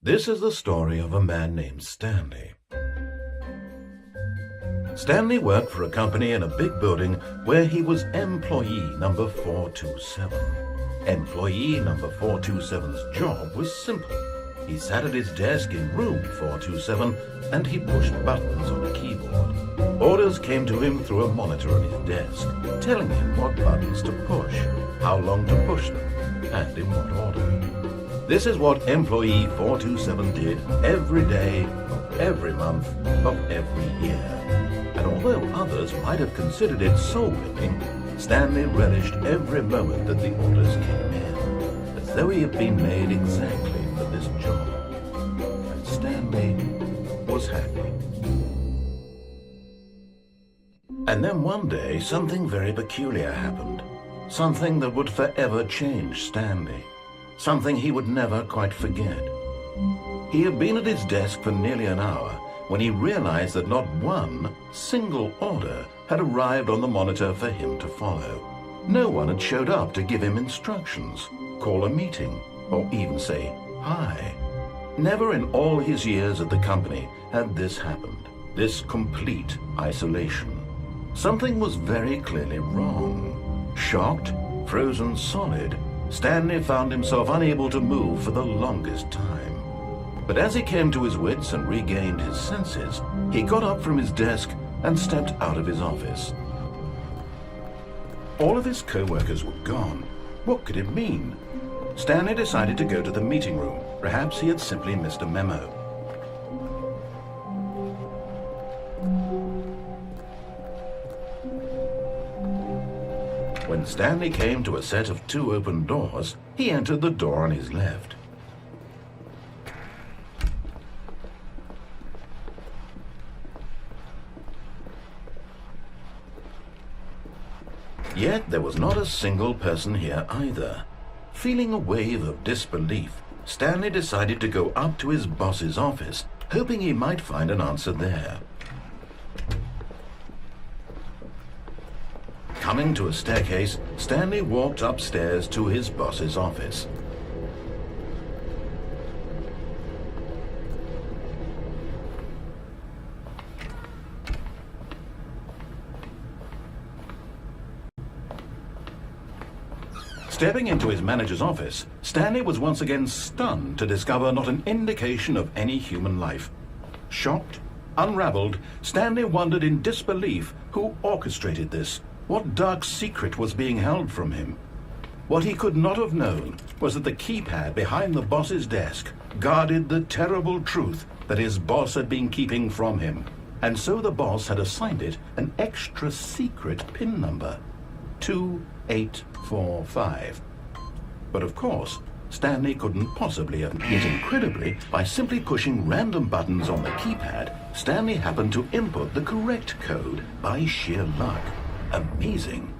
This is the story of a man named Stanley. Stanley worked for a company in a big building where he was employee number 427. Employee number 427's job was simple. He sat at his desk in room 427 and he pushed buttons on a keyboard. Orders came to him through a monitor on his desk, telling him what buttons to push, how long to push them, and in what order. This is what employee 427 did every day, of every month, of every year. And although others might have considered it soul-whipping, Stanley relished every moment that the orders came in, as though he had been made exactly for this job. And Stanley was happy. And then one day, something very peculiar happened. Something that would forever change Stanley. Something he would never quite forget. He had been at his desk for nearly an hour when he realized that not one single order had arrived on the monitor for him to follow. No one had showed up to give him instructions, call a meeting, or even say hi. Never in all his years at the company had this happened, this complete isolation. Something was very clearly wrong. Shocked, frozen solid, Stanley found himself unable to move for the longest time. But as he came to his wits and regained his senses, he got up from his desk and stepped out of his office. All of his co-workers were gone. What could it mean? Stanley decided to go to the meeting room. Perhaps he had simply missed a memo. When Stanley came to a set of 2 open doors, he entered the door on his left. Yet there was not a single person here either. Feeling a wave of disbelief, Stanley decided to go up to his boss's office, hoping he might find an answer there. Coming to a staircase, Stanley walked upstairs to his boss's office. Stepping into his manager's office, Stanley was once again stunned to discover not an indication of any human life. Shocked, unraveled, Stanley wondered in disbelief who orchestrated this. What dark secret was being held from him? What he could not have known was that the keypad behind the boss's desk guarded the terrible truth that his boss had been keeping from him. And so the boss had assigned it an extra secret PIN number, 2845. But of course, Stanley couldn't possibly have. Yet incredibly, by simply pushing random buttons on the keypad, Stanley happened to input the correct code by sheer luck. Amazing.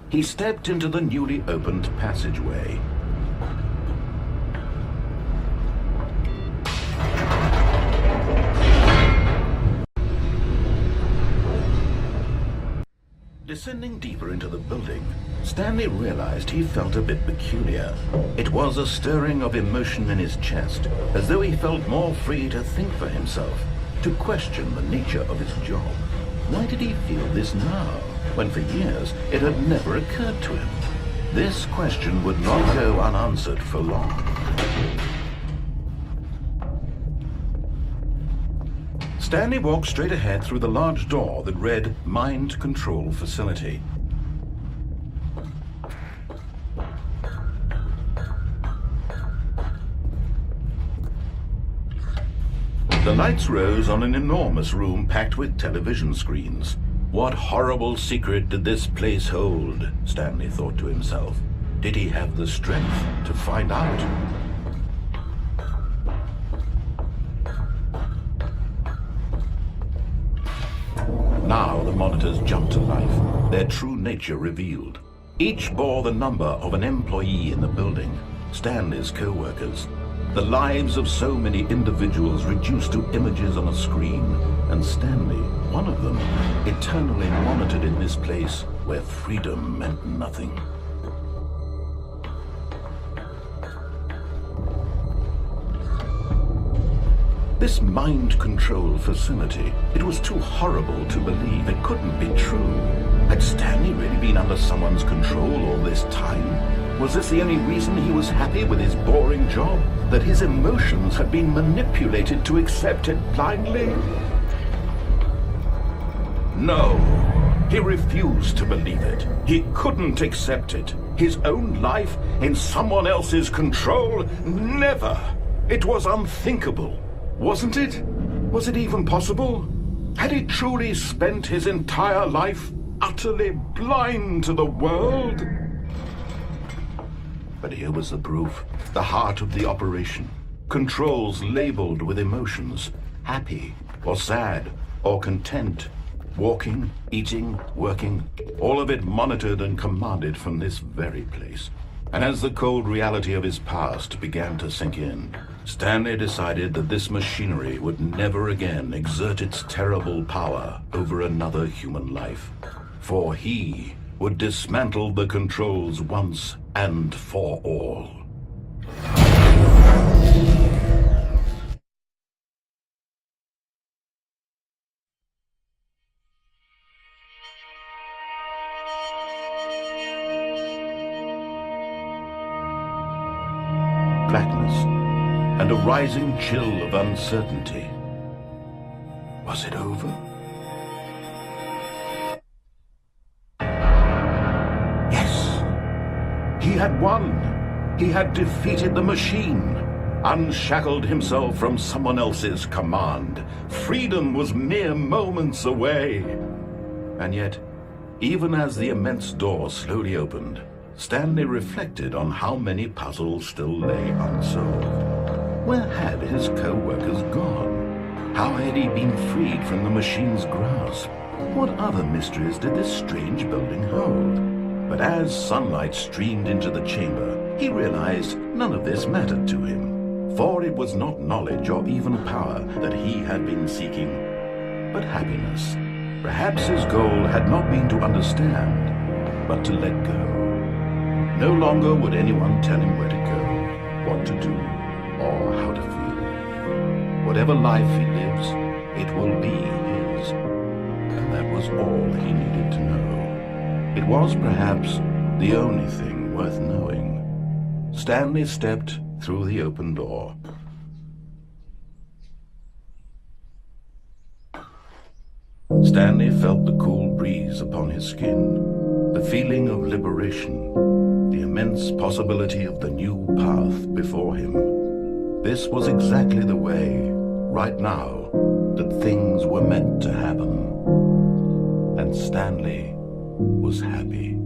He stepped into the newly opened passageway. Descending deeper into the building, Stanley realized he felt a bit peculiar. It was a stirring of emotion in his chest, as though he felt more free to think for himself, to question the nature of his job. Why did he feel this now, when for years it had never occurred to him? This question would not go unanswered for long. Stanley walked straight ahead through the large door that read Mind Control Facility. The lights rose on an enormous room packed with television screens. What horrible secret did this place hold? Stanley thought to himself. Did he have the strength to find out? Now the monitors jumped to life, their true nature revealed. Each bore the number of an employee in the building, Stanley's co-workers. The lives of so many individuals reduced to images on a screen, and Stanley, one of them, eternally monitored in this place where freedom meant nothing. This mind control facility, it was too horrible to believe. It couldn't be true. Had Stanley really been under someone's control all this time? Was this the only reason he was happy with his boring job? That his emotions had been manipulated to accept it blindly? No, he refused to believe it. He couldn't accept it. His own life in someone else's control? Never! It was unthinkable. Wasn't it? Was it even possible? Had he truly spent his entire life utterly blind to the world? But here was the proof. The heart of the operation. Controls labeled with emotions. Happy, or sad, or content. Walking, eating, working, all of it monitored and commanded from this very place. And as the cold reality of his past began to sink in, Stanley decided that this machinery would never again exert its terrible power over another human life. For he would dismantle the controls once and for all. Blackness, and a rising chill of uncertainty. Was it over? Yes! He had won! He had defeated the machine, unshackled himself from someone else's command. Freedom was mere moments away. And yet, even as the immense door slowly opened, Stanley reflected on how many puzzles still lay unsolved. Where had his co-workers gone? How had he been freed from the machine's grasp? What other mysteries did this strange building hold? But as sunlight streamed into the chamber, he realized none of this mattered to him. For it was not knowledge or even power that he had been seeking, but happiness. Perhaps his goal had not been to understand, but to let go. No longer would anyone tell him where to go, what to do, or how to feel. Whatever life he lives, it will be his. And that was all he needed to know. It was perhaps the only thing worth knowing. Stanley stepped through the open door. Stanley felt the cool breeze upon his skin, the feeling of liberation, the immense possibility of the new path before him. This was exactly the way, right now, that things were meant to happen. And Stanley was happy.